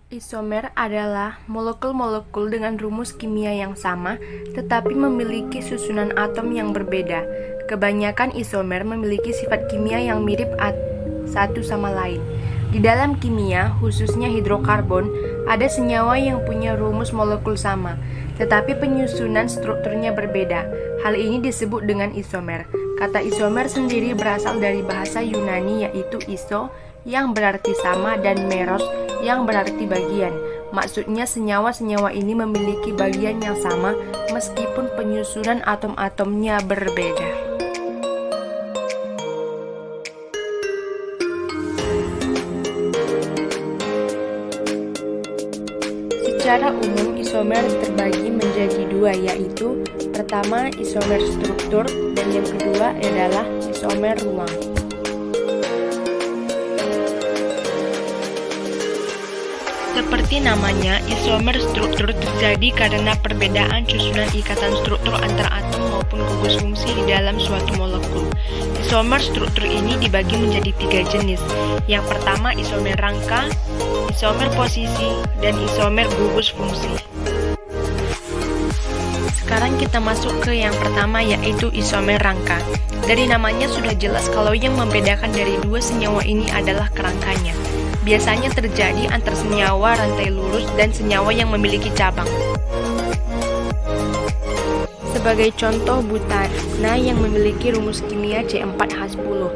Isomer adalah molekul-molekul dengan rumus kimia yang sama, tetapi memiliki susunan atom yang berbeda. Kebanyakan isomer memiliki sifat kimia yang mirip satu sama lain. Di dalam kimia, khususnya hidrokarbon, ada senyawa yang punya rumus molekul sama, tetapi penyusunan strukturnya berbeda. Hal ini disebut dengan isomer. Kata isomer sendiri berasal dari bahasa Yunani yaitu iso, yang berarti sama, dan meros, yang berarti bagian. Maksudnya senyawa-senyawa ini memiliki bagian yang sama meskipun penyusunan atom-atomnya berbeda. Secara umum, isomer terbagi menjadi dua, yaitu pertama isomer struktur dan yang kedua adalah isomer ruang. Seperti namanya, isomer struktur terjadi karena perbedaan susunan ikatan struktur antara atom maupun gugus fungsi di dalam suatu molekul. Isomer struktur ini dibagi menjadi tiga jenis. Yang pertama isomer rangka, isomer posisi, dan isomer gugus fungsi. Sekarang kita masuk ke yang pertama, yaitu isomer rangka. Dari namanya sudah jelas kalau yang membedakan dari dua senyawa ini adalah kerangkanya. Biasanya terjadi antar senyawa rantai lurus dan senyawa yang memiliki cabang. Sebagai contoh, butana yang memiliki rumus kimia C4H10.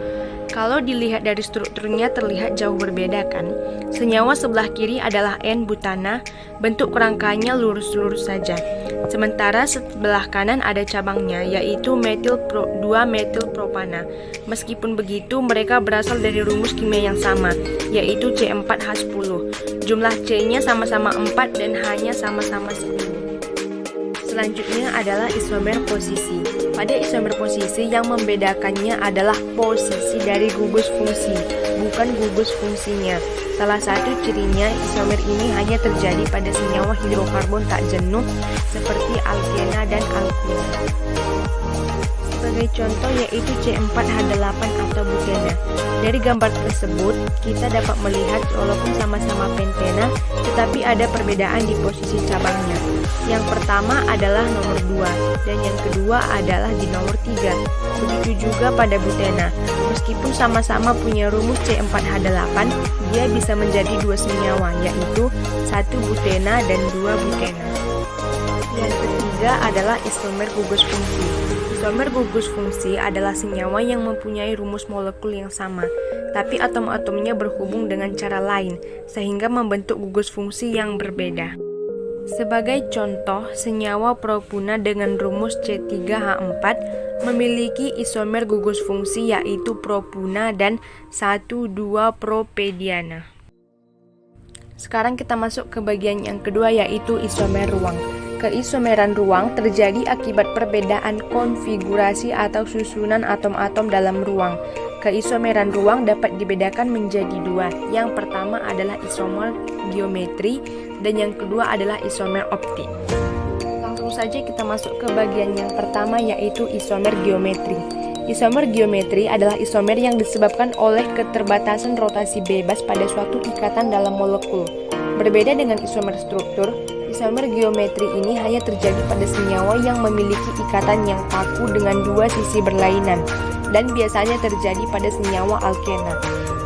Kalau dilihat dari strukturnya terlihat jauh berbeda kan? Senyawa sebelah kiri adalah N-butana, bentuk kerangkanya lurus-lurus saja. Sementara sebelah kanan ada cabangnya, yaitu 2-metilpropana. Meskipun begitu, mereka berasal dari rumus kimia yang sama, yaitu C4H10. Jumlah C-nya sama-sama 4 dan H-nya sama-sama 10. Selanjutnya adalah isomer posisi. Pada isomer posisi yang membedakannya adalah posisi dari gugus fungsi, bukan gugus fungsinya. Salah satu cirinya, isomer ini hanya terjadi pada senyawa hidrokarbon tak jenuh seperti alkena dan alkuna. Sebagai contoh yaitu C4H8 atau butena. Dari gambar tersebut, kita dapat melihat walaupun sama-sama pentena, tetapi ada perbedaan di posisi cabangnya. Yang pertama adalah nomor 2, dan yang kedua adalah di nomor 3. Begitu juga pada butena. Meskipun sama-sama punya rumus C4H8, dia bisa menjadi dua senyawa, yaitu 1 butena dan 2 butena. Yang ketiga adalah isomer gugus fungsi. Isomer gugus fungsi adalah senyawa yang mempunyai rumus molekul yang sama, tapi atom-atomnya berhubung dengan cara lain, sehingga membentuk gugus fungsi yang berbeda. Sebagai contoh, senyawa propuna dengan rumus C3H4 memiliki isomer gugus fungsi yaitu propuna dan 1,2-propediana. Sekarang kita masuk ke bagian yang kedua yaitu isomer ruang. Keisomeran ruang terjadi akibat perbedaan konfigurasi atau susunan atom-atom dalam ruang. Keisomeran ruang dapat dibedakan menjadi dua. Yang pertama adalah isomer geometri dan yang kedua adalah isomer optik. Langsung saja kita masuk ke bagian yang pertama yaitu isomer geometri. Isomer geometri adalah isomer yang disebabkan oleh keterbatasan rotasi bebas pada suatu ikatan dalam molekul. Berbeda dengan isomer struktur, isomer geometri ini hanya terjadi pada senyawa yang memiliki ikatan yang kaku dengan dua sisi berlainan, dan biasanya terjadi pada senyawa alkena.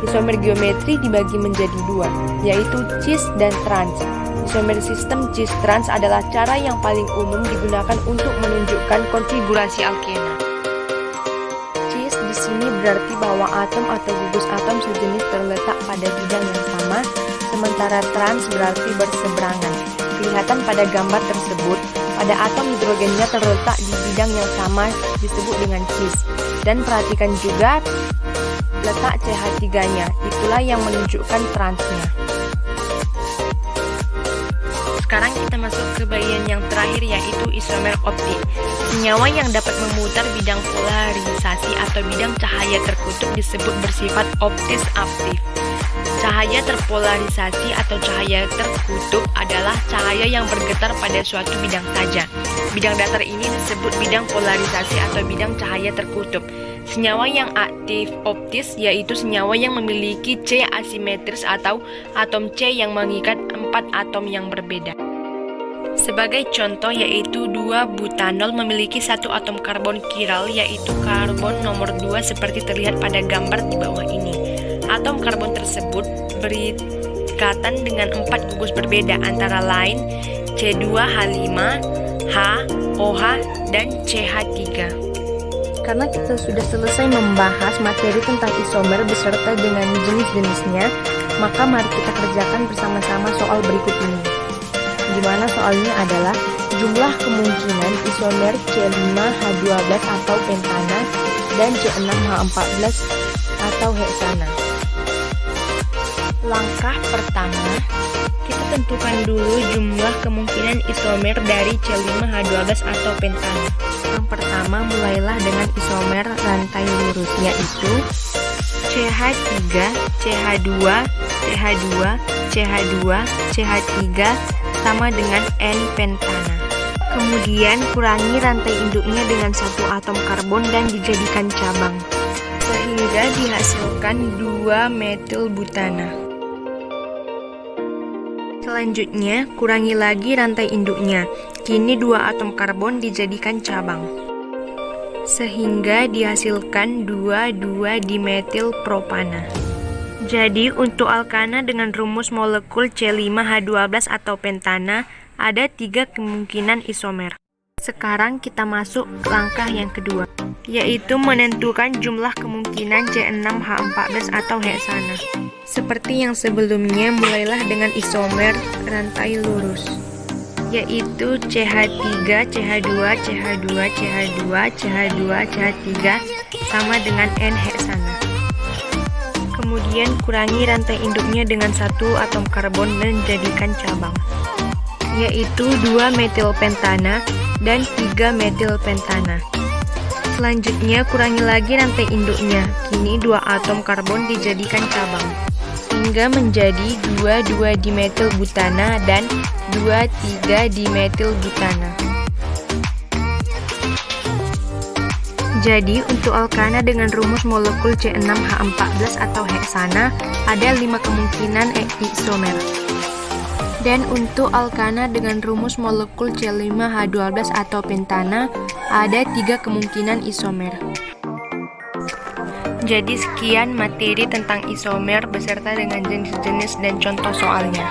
Isomer geometri dibagi menjadi dua, yaitu cis dan trans. Isomer sistem cis-trans adalah cara yang paling umum digunakan untuk menunjukkan konfigurasi alkena. Cis di sini berarti bahwa atom atau gugus atom sejenis terletak pada bidang yang sama, sementara trans berarti berseberangan. Kelihatan pada gambar tersebut, pada atom hidrogennya terletak di bidang yang sama disebut dengan cis. Dan perhatikan juga letak CH3-nya, itulah yang menunjukkan transnya. Sekarang kita masuk ke bagian yang terakhir yaitu isomer optik. Senyawa yang dapat memutar bidang polarisasi atau bidang cahaya terkutub disebut bersifat optis aktif. Cahaya terpolarisasi atau cahaya terkutub adalah cahaya yang bergetar pada suatu bidang saja. Bidang datar ini disebut bidang polarisasi atau bidang cahaya terkutub. Senyawa yang aktif optis yaitu senyawa yang memiliki C asimetris atau atom C yang mengikat 4 atom yang berbeda. Sebagai contoh yaitu 2-butanol memiliki satu atom karbon kiral yaitu karbon nomor 2 seperti terlihat pada gambar di bawah ini. Atom karbon tersebut berikatan dengan 4 gugus berbeda antara lain C2H5, H, OH, dan CH3. Karena kita sudah selesai membahas materi tentang isomer beserta dengan jenis-jenisnya, maka mari kita kerjakan bersama-sama soal berikut ini. Di mana soalnya adalah jumlah kemungkinan isomer C5H12 atau pentana dan C6H14 atau heksana. Langkah pertama, kita tentukan dulu jumlah kemungkinan isomer dari C5H12 atau pentana. Yang pertama, mulailah dengan isomer rantai lurus, yaitu CH3, CH2, CH2, CH2, CH3 sama dengan N-pentana. Kemudian kurangi rantai induknya dengan satu atom karbon dan dijadikan cabang, sehingga dihasilkan 2-metilbutana. Selanjutnya, kurangi lagi rantai induknya. Kini 2 atom karbon dijadikan cabang, sehingga dihasilkan 2,2-dimetilpropana. Jadi, untuk alkana dengan rumus molekul C5H12 atau pentana, ada 3 kemungkinan isomer. Sekarang kita masuk ke langkah yang kedua, yaitu menentukan jumlah kemungkinan C6H14 atau heksana. Seperti yang sebelumnya, mulailah dengan isomer rantai lurus, yaitu CH3, CH2, CH2, CH2, CH2, CH3 sama dengan N heksana. Kemudian kurangi rantai induknya dengan satu atom karbon dan jadikan cabang, yaitu 2-metilpentana dan 3-metilpentana. Selanjutnya kurangi lagi rantai induknya. Kini 2 atom karbon dijadikan cabang, hingga menjadi 2,2-dimetilbutana dan 2,3-dimetilbutana. Jadi, untuk alkana dengan rumus molekul C6H14 atau heksana, ada 5 kemungkinan isomer. Dan untuk alkana dengan rumus molekul C5H12 atau pentana, ada 3 kemungkinan isomer. Jadi, sekian materi tentang isomer beserta dengan jenis-jenis dan contoh soalnya.